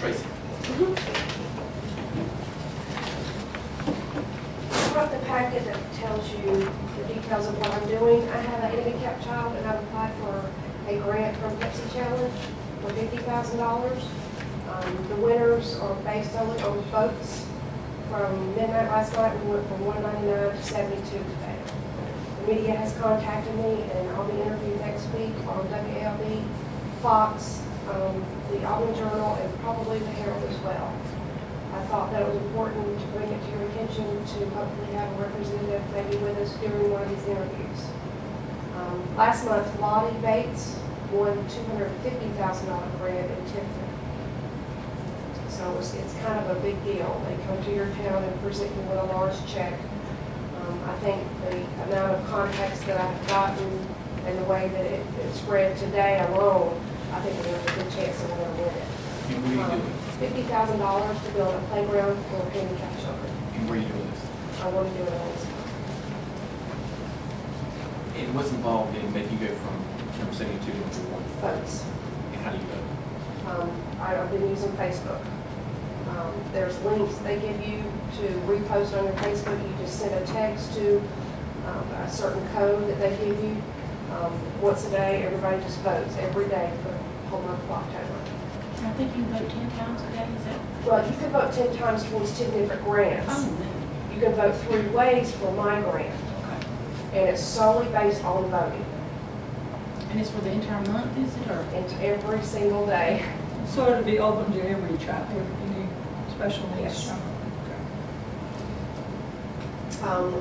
Tracy. I brought the packet that tells you the details of what I'm doing. I have a handicapped child and I've applied for a grant from Pepsi Challenge for $50,000. The winners are based only on votes. From midnight last night, we went from 199 to 72 today. The media has contacted me and I'll be interviewed next week on WLB, Fox, the Albany Journal, and probably the Herald as well. I thought that it was important to bring it to your attention to hopefully have a representative maybe with us during one of these interviews. Last month, Lottie Bates won $250,000 grant in Tiffin. So it's kind of a big deal. They come to your town and present you with a large check. I think the amount of contacts that I've gotten and the way that it spread today alone, I think we have a good chance that we're going to win it. And what are you doing? $50,000 to build a playground for handicapped children. And where are you doing this? I want to do it all this time. And what's involved in making you go from number 72 to number 1? Votes. And how do you vote? I've been using Facebook. There's links they give you to repost on your Facebook. You just send a text to a certain code that they give you. Once a day, everybody just votes every day for the whole month of October. I think you vote 10 times a day, is that? Well, you can vote 10 times towards 10 different grants. Oh, no. You can vote 3 ways for my grant. Okay. And it's solely based on voting. And it's for the entire month, is it, or? Into every single day. So it'll be open to every child, any special needs Yes. child?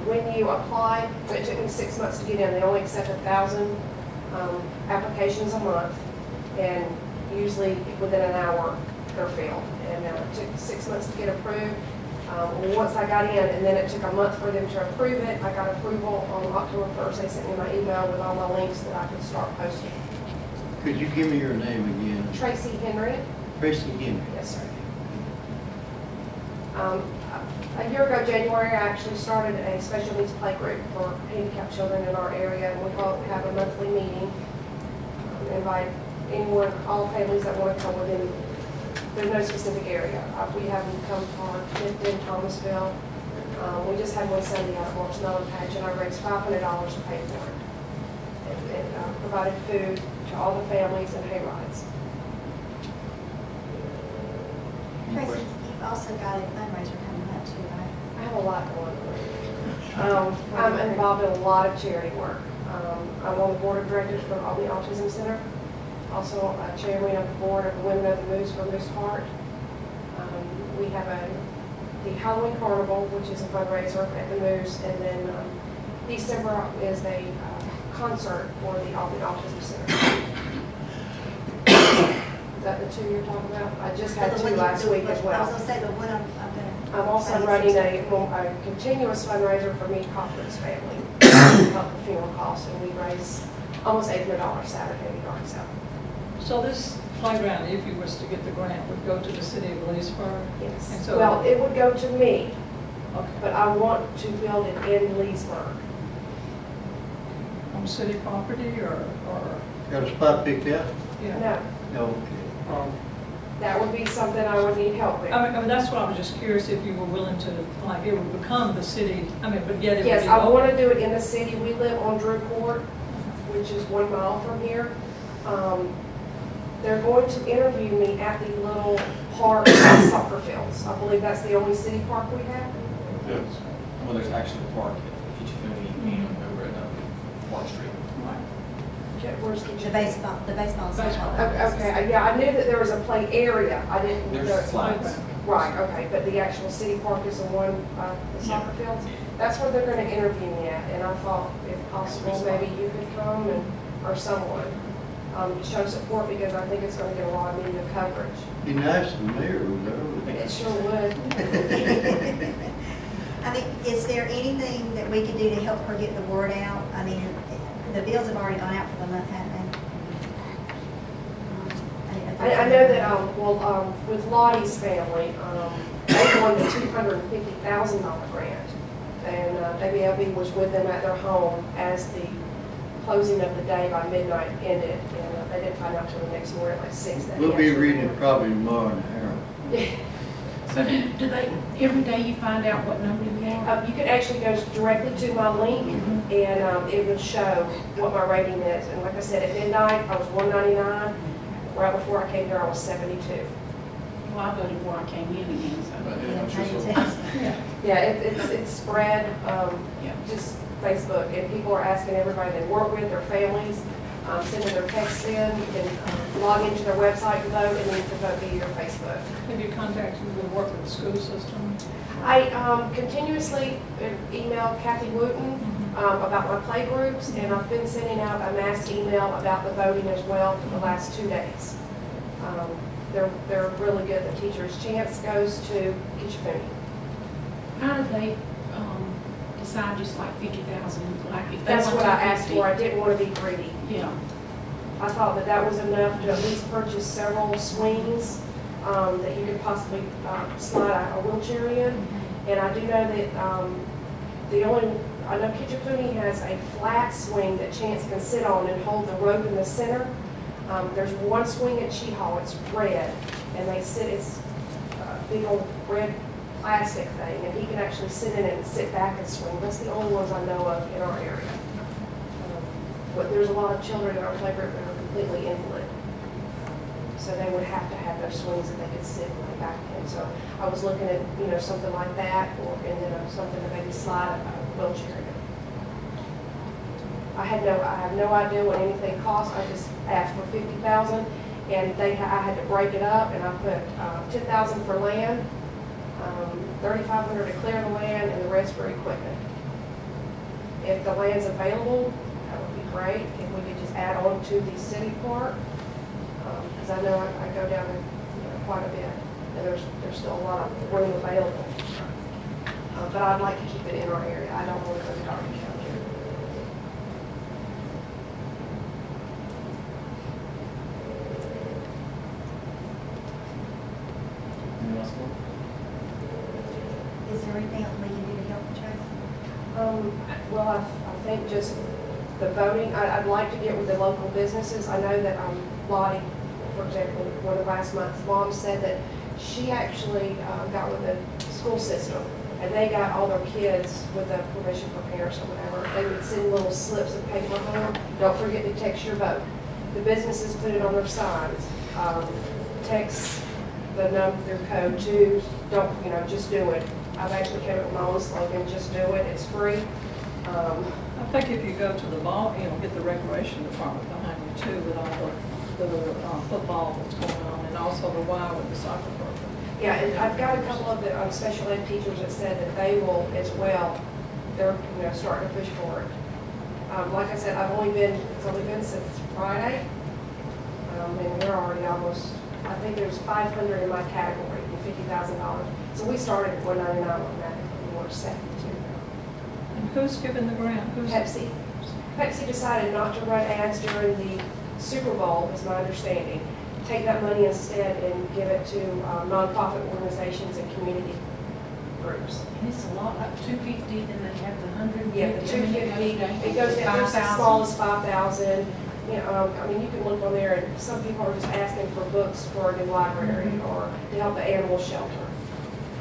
When you apply, it took me 6 months to get in. They only accept 1,000 applications a month, and usually within an hour they're filled. And it took 6 months to get approved. Once I got in, and then it took a month for them to approve it, I got approval on October 1st. They sent me my email with all my links that I could start posting. Could you give me your name again? Tracy Henry. Tracy Henry. Yes, sir. A year ago, January, I actually started a special needs play group for handicapped children in our area, and we have a monthly meeting. Invite anyone, all families that want to come within. There's no specific area. We have them come from Clifton, Thomasville. We just had one Sunday out at Morris Melon Patch, and I raised $500 to pay for it. And provided food to all the families and hay rides. Tracy, you've also got a fundraiser coming up too, right? I have a lot going on. I'm involved in a lot of charity work. I'm on the board of directors for the Albany Autism Center. Also chairman of the board of the Women of the Moose for Moose Heart. We have the Halloween Carnival, which is a fundraiser at the Moose, and then December is a concert for the Albany Autism Center. Is that the 2 you're talking about? I just had 2 last week as well. I was going to say the one I'm going to. I'm also running a continuous fundraiser for me, Cochran's family, to help the funeral costs, and we raise almost $800 Saturday yard sale. So this playground, if you was to get the grant, would go to the city of Leesburg? Yes. And so, Well, it would go to me, okay. but I want to build it in Leesburg. On city property or Got a spot picked out? yeah? No, No, okay. that would be something I would need help with. I mean, that's why I was just curious if you were willing to, like, it would become the city, I mean, but yet it would be. Yes, I open. want to do it in the city. We live on Drew Court, which is 1 mile from here. They're going to interview me at the little park soccer fields. I believe that's the only city park we have. Yes. Well, there's actually a park at Kitchefini and over at Park Street. Where's The baseball and softball. Okay, yeah, I knew that there was a play area. I didn't. There's slides. Right, okay, but the actual city park is the one, the soccer fields? That's where they're gonna interview me at, and I thought, if possible, maybe you could come or someone, show support, because I think it's gonna get a lot of media coverage. Be nice if the mayor was there. It sure would. I mean, is there anything that we can do to help her get the word out? I mean, the bills have already gone out for the month, haven't they? I know that, with Lottie's family, they won the $250,000 grant. And WLB was with them at their home as the closing of the day by midnight ended. And they didn't find out till the next morning at like 6 that We'll be reading it probably tomorrow in the Herald. So do they, every day you find out what number you are? You can actually go directly to my link, and it will show what my rating is. And like I said, at midnight, I was 199. Right before I came here, I was 72. Well, I voted before I came in again, But so. yeah, I'm sure so. Yeah, it's spread, Yeah. just Facebook, and people are asking everybody they work with, their families, sending their texts in. You can log into their website to vote, and then you can vote via your Facebook. Have you contacted the work with the school system? I continuously email Kathy Wooten about my play groups, and I've been sending out a mass email about the voting as well for the last 2 days. They're really good. The teachers' chance goes to Kitchafuni. How do they decide just like 50,000? Like if they That's want what to I asked 50? for. I didn't want to be greedy. Yeah. I thought that that was enough to at least purchase several swings that you could possibly slide a wheelchair in. And I do know that I know Kitchafuni has a flat swing that Chance can sit on and hold the rope in the center. There's one swing at Chi-Hall, it's red, and it's a big old red plastic thing, and he can actually sit in it and sit back and swing. That's the only ones I know of in our area. But there's a lot of children in our playgroup that are completely invalid. So they would have to have those swings that they could sit and lay back in. So I was looking at, something like that, and then something to maybe slide a wheelchair in. I have no idea what anything costs. I just asked for 50,000, and I had to break it up, and I put 10,000 for land, 3,500 to clear the land, and the rest for equipment. If the land's available, that would be great. If we could just add on to the city park, because I know I go down there quite a bit, and there's still a lot of room available. But I'd like to keep it in our area. I don't want to go to Darby County. Anyone else? Is there anything else we can do to help Tracy? Well, I think just the voting, I'd like to get with the local businesses. I know that Lottie, for example, one of last month's mom said that she actually got with the school system, and they got all their kids with the permission for parents or whatever. They would send little slips of paper home. Don't forget to text your vote. The businesses put it on their signs. Text the number, their code to, just do it. I've actually came up with my own slogan, just do it, it's free. I think if you go to the ball, get the recreation department behind you too with all the football that's going on, and also the Y with the soccer program. Yeah, and I've got a couple of the special ed teachers that said that they will as well. They're starting to push for it. Like I said, it's only been since Friday, and we're already almost. I think there's 500 in my category and $50,000. So we started at 199 automatically. We're 72 now. And who's giving the grant? Pepsi. Pepsi decided not to run ads during the Super Bowl, is my understanding. Take that money instead and give it to nonprofit organizations and community groups. And it's a lot, like 250, then they have the 150. Yeah, the 250, it goes down to as small as 5,000. You can look on there, and some people are just asking for books for a new library or to help the animal shelter.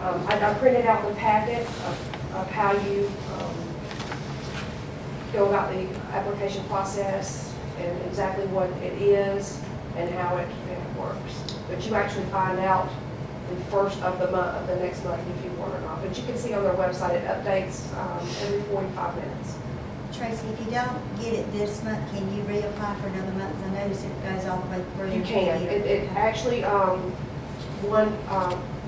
I printed out the packet of how you go about the application process and exactly what it is and how it works. But you actually find out the first of the month, of the next month, if you want or not. But you can see on their website, it updates every 45 minutes. Tracy, if you don't get it this month, can you reapply for another month? 'Cause I noticed it goes all the way through. You can. It actually,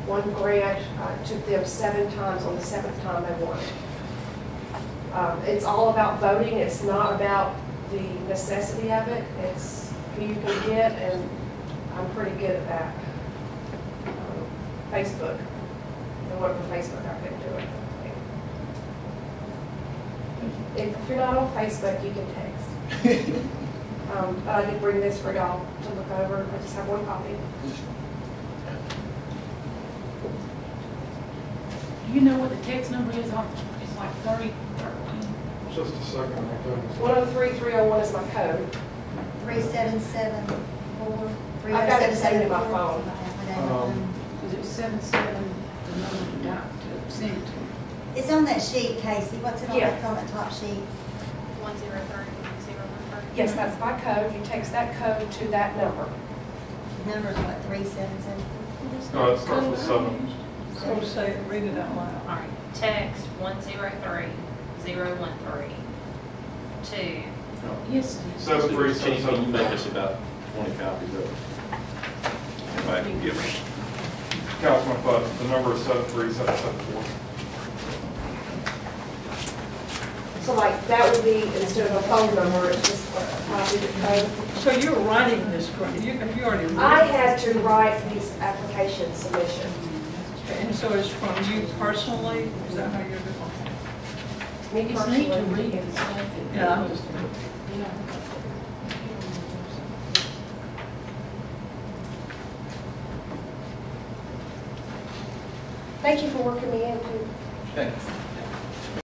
one grant took them 7 times. On the 7th time they won it. It's all about voting. It's not about the necessity of it. It's who you can get, and I'm pretty good at that. Facebook. If it wasn't for Facebook, I couldn't do it. If you're not on Facebook, you can text. But I did bring this for y'all to look over. I just have one copy. Do you know what the text number is? It's like 3013. Just a second, I'll tell you. 103301 is my code. 3774. I've got it saved in my phone. Because it was 377, the number you got to send it to. It's on that sheet, Casey. What's it on? Yeah. It's on that top sheet. 103-013. Yes, that's by code. You text that code to that number. Number's what, 377? No, it starts with 7. So say, it, read it out loud. All right, text 103-013 to Yes. 7377. Can you make us about 20 copies of it? If I can give them. Councilman Bud, the number is 73774. So like, that would be, instead of a phone number, it's just a 5-digit code. So you're writing this grant, you already written? I had to write this application submission. And so it's from you personally? Is that how you're doing it? Me It's neat to personally. read the stuff that. Yeah, I'm just. Yeah. Thank you for working me in too. Thanks.